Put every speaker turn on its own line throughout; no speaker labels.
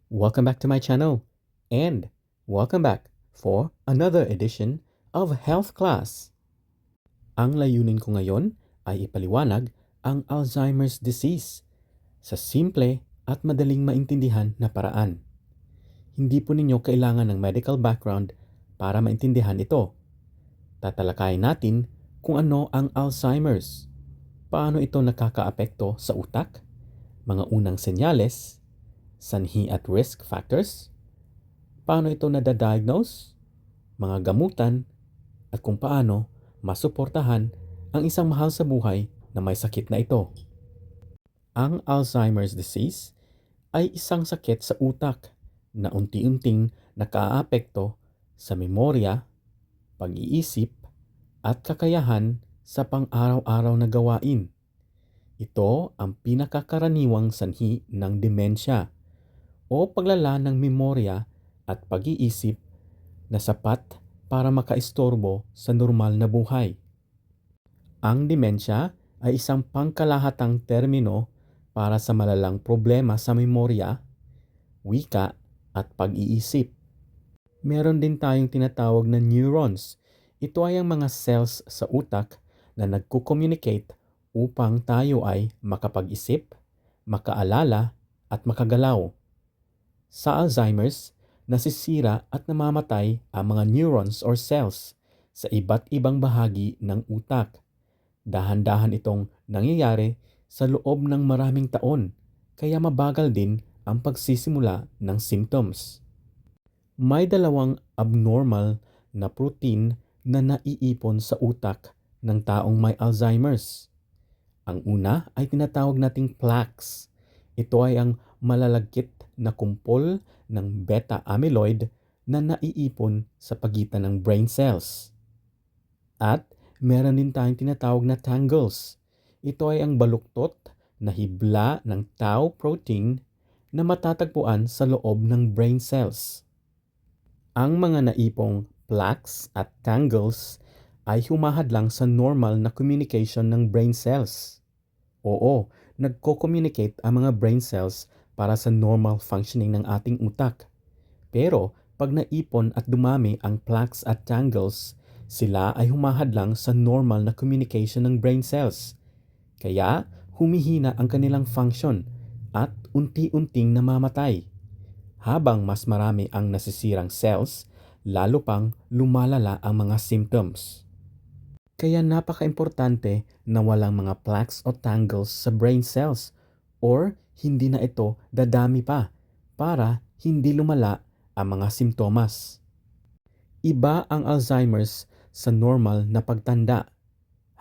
Welcome back to my channel and welcome back for another edition of Health Class. Ang layunin ko ngayon ay ipaliwanag ang Alzheimer's disease sa simple at madaling maintindihan na paraan. Hindi po ninyo kailangan ng medical background para maintindihan ito. Tatalakayin natin kung ano ang Alzheimer's, paano ito nakakaapekto sa utak, mga unang senyales, sanhi at risk factors, paano ito nadadiagnose, mga gamutan, at kung paano masuportahan ang isang mahal sa buhay na may sakit na ito. Ang Alzheimer's disease ay isang sakit sa utak na unti-unting nakaapekto sa memorya, pag-iisip, at kakayahan sa pang-araw-araw na gawain. Ito ang pinakakaraniwang sanhi ng demensya o paglala ng memorya at pag-iisip na sapat para makaistorbo sa normal na buhay. Ang demensya ay isang pangkalahatang termino para sa malalang problema sa memorya, wika at pag-iisip. Meron din tayong tinatawag na neurons. Ito ay ang mga cells sa utak na nagko-communicate upang tayo ay makapag-isip, makaalala at makagalaw. Sa Alzheimer's, nasisira at namamatay ang mga neurons or cells sa iba't ibang bahagi ng utak. Dahan-dahan itong nangyayari sa loob ng maraming taon, kaya mabagal din ang pagsisimula ng symptoms. May dalawang abnormal na protein na naiipon sa utak ng taong may Alzheimer's. Ang una ay tinatawag nating plaques. Ito ay ang malalagkit na kumpol ng beta amyloid na naiipon sa pagitan ng brain cells. At meron din tayong tinatawag na tangles. Ito ay ang baluktot na hibla ng tau protein na matatagpuan sa loob ng brain cells. Ang mga naipong plaques at tangles ay humahadlang sa normal na communication ng brain cells. Oo, nagko-communicate ang mga brain cells para sa normal functioning ng ating utak. Pero pag naipon at dumami ang plaques at tangles, sila ay humahadlang sa normal na communication ng brain cells. Kaya humihina ang kanilang function at unti-unting namamatay. Habang mas marami ang nasisirang cells, lalo pang lumalala ang mga symptoms. Kaya napaka-importante na walang mga plaques o tangles sa brain cells or hindi na ito dadami pa para hindi lumala ang mga simptomas. Iba ang Alzheimer's sa normal na pagtanda.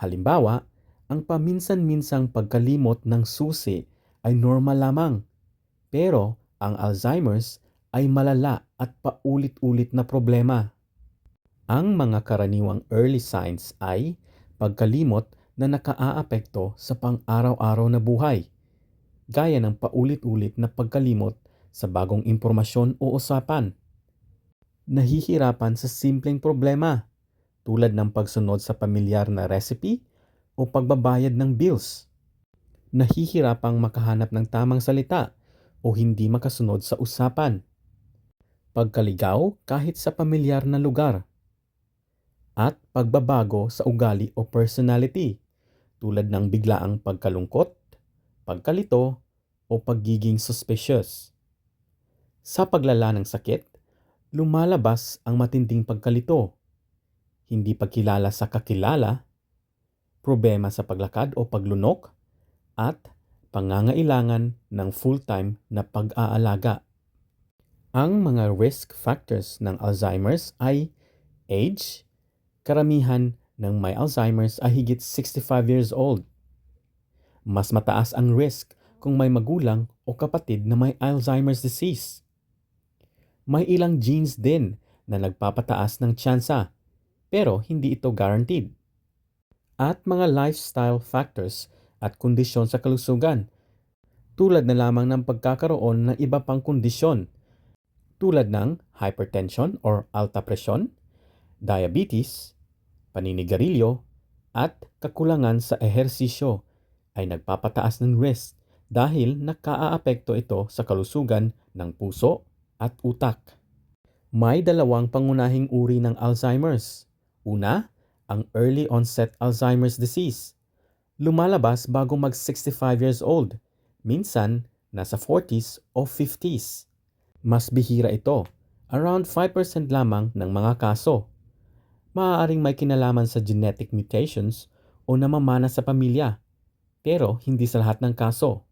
Halimbawa, ang paminsan-minsang pagkalimot ng susi ay normal lamang. Pero ang Alzheimer's ay malala at paulit-ulit na problema. Ang mga karaniwang early signs ay pagkalimot na nakaaapekto sa pang-araw-araw na buhay, gaya ng paulit-ulit na pagkalimot sa bagong impormasyon o usapan. Nahihirapan sa simpleng problema tulad ng pagsunod sa pamilyar na recipe o pagbabayad ng bills. Nahihirapang makahanap ng tamang salita o hindi makasunod sa usapan. Pagkaligaw kahit sa pamilyar na lugar. At pagbabago sa ugali o personality tulad ng biglaang pagkalungkot, pagkalito, o pagiging suspicious. Sa paglala ng sakit, lumalabas ang matinding pagkalito, hindi pagkilala sa kakilala, problema sa paglakad o paglunok, at pangangailangan ng full-time na pag-aalaga. Ang mga risk factors ng Alzheimer's ay age. Karamihan ng may Alzheimer's ay higit 65 years old. Mas mataas ang risk kung may magulang o kapatid na may Alzheimer's disease. May ilang genes din na nagpapataas ng tsansa, pero hindi ito guaranteed. At mga lifestyle factors at kondisyon sa kalusugan, tulad na lamang ng pagkakaroon ng iba pang kondisyon, tulad ng hypertension or alta presyon, diabetes, paninigarilyo, at kakulangan sa ehersisyo ay nagpapataas ng risk dahil nakaaapekto ito sa kalusugan ng puso at utak. May dalawang pangunahing uri ng Alzheimer's. Una, ang early onset Alzheimer's disease. Lumalabas bago mag 65 years old, minsan nasa 40s o 50s. Mas bihira ito, around 5% lamang ng mga kaso. Maaaring may kinalaman sa genetic mutations o namamana sa pamilya, pero hindi sa lahat ng kaso.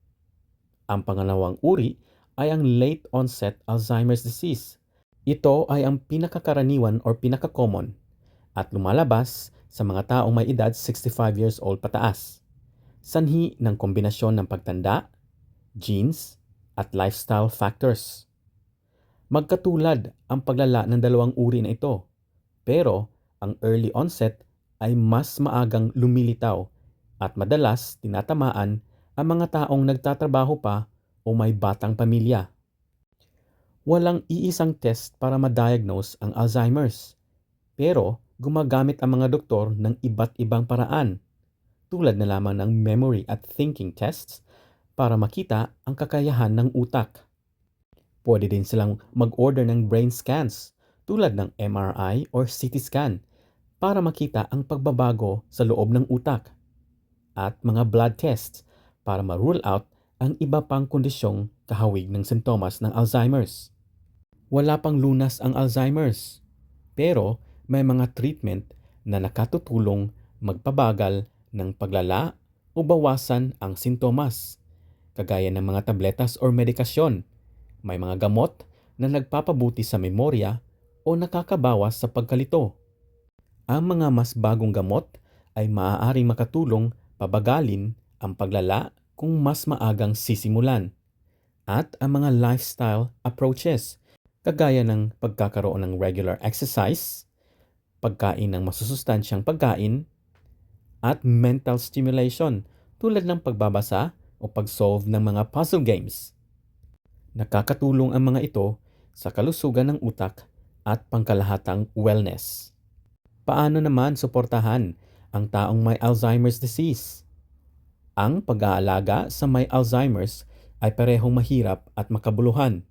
Ang pangalawang uri ay ang late onset Alzheimer's disease. Ito ay ang pinakakaraniwan or pinaka-common at lumalabas sa mga taong may edad 65 years old pataas. Sanhi ng kombinasyon ng pagtanda, genes, at lifestyle factors. Magkatulad ang paglala ng dalawang uri na ito, pero ang early onset ay mas maagang lumilitaw at madalas tinatamaan ang mga taong nagtatrabaho pa o may batang pamilya. Walang iisang test para ma-diagnose ang Alzheimer's, pero gumagamit ang mga doktor ng iba't ibang paraan, tulad na lamang ng memory at thinking tests para makita ang kakayahan ng utak. Pwede din silang mag-order ng brain scans tulad ng MRI or CT scan para makita ang pagbabago sa loob ng utak, at mga blood tests para ma-rule out ang iba pang kondisyong kahawig ng sintomas ng Alzheimer's. Wala pang lunas ang Alzheimer's, pero may mga treatment na nakatutulong magpabagal ng paglala o bawasan ang sintomas, kagaya ng mga tabletas or medikasyon. May mga gamot na nagpapabuti sa memorya o nakakabawas sa pagkalito. Ang mga mas bagong gamot ay maaaring makatulong pabagalin ang paglala kung mas maagang sisimulan. At ang mga lifestyle approaches, kagaya ng pagkakaroon ng regular exercise, pagkain ng masusustansyang pagkain, at mental stimulation tulad ng pagbabasa o pag-solve ng mga puzzle games. Nakakatulong ang mga ito sa kalusugan ng utak at pangkalahatang wellness. Paano naman suportahan ang taong may Alzheimer's disease? Ang pag-aalaga sa may Alzheimer's ay parehong mahirap at makabuluhan.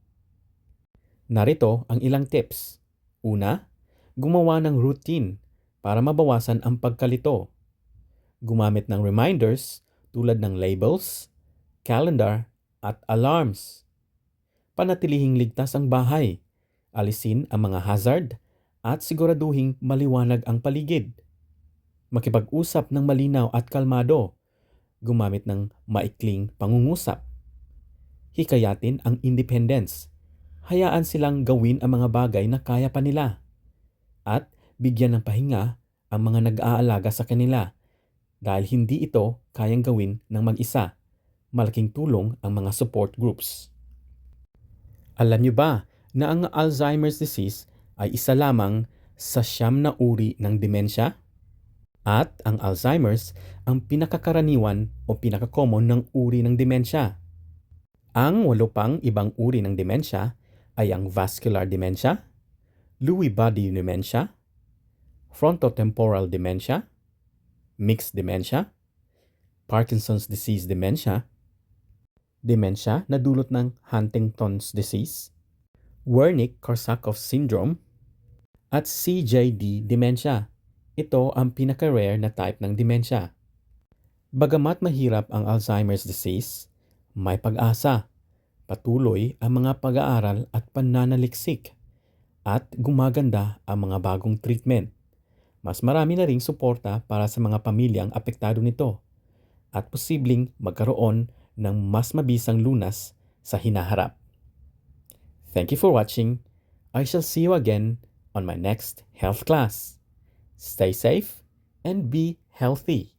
Narito ang ilang tips. Una, gumawa ng routine para mabawasan ang pagkalito. Gumamit ng reminders tulad ng labels, calendar, at alarms. Panatilihing ligtas ang bahay. Alisin ang mga hazard at siguraduhing maliwanag ang paligid. Makipag-usap ng malinaw at kalmado. Gumamit ng maikling pangungusap. Hikayatin ang independence. Hayaan silang gawin ang mga bagay na kaya pa nila. At bigyan ng pahinga ang mga nag-aalaga sa kanila dahil hindi ito kayang gawin ng mag-isa. Malaking tulong ang mga support groups. Alam niyo ba na ang Alzheimer's disease ay isa lamang sa 9 na uri ng demensya? At ang Alzheimer's ang pinakakaraniwan o pinaka-common ng uri ng demensya. Ang 8 pang ibang uri ng demensya ay ang vascular dementia, Lewy body dementia, frontotemporal dementia, mixed dementia, Parkinson's disease dementia, dementia na dulot ng Huntington's disease, Wernicke-Korsakoff syndrome, at CJD dementia. Ito ang pinaka-rare na type ng dementia. Bagamat mahirap ang Alzheimer's disease, may pag-asa. Patuloy ang mga pag-aaral at pananaliksik at gumaganda ang mga bagong treatment. Mas marami na ring suporta para sa mga pamilyang apektado nito at posibleng magkaroon ng mas mabisang lunas sa hinaharap. Thank you for watching. I shall see you again on my next health class. Stay safe and be healthy.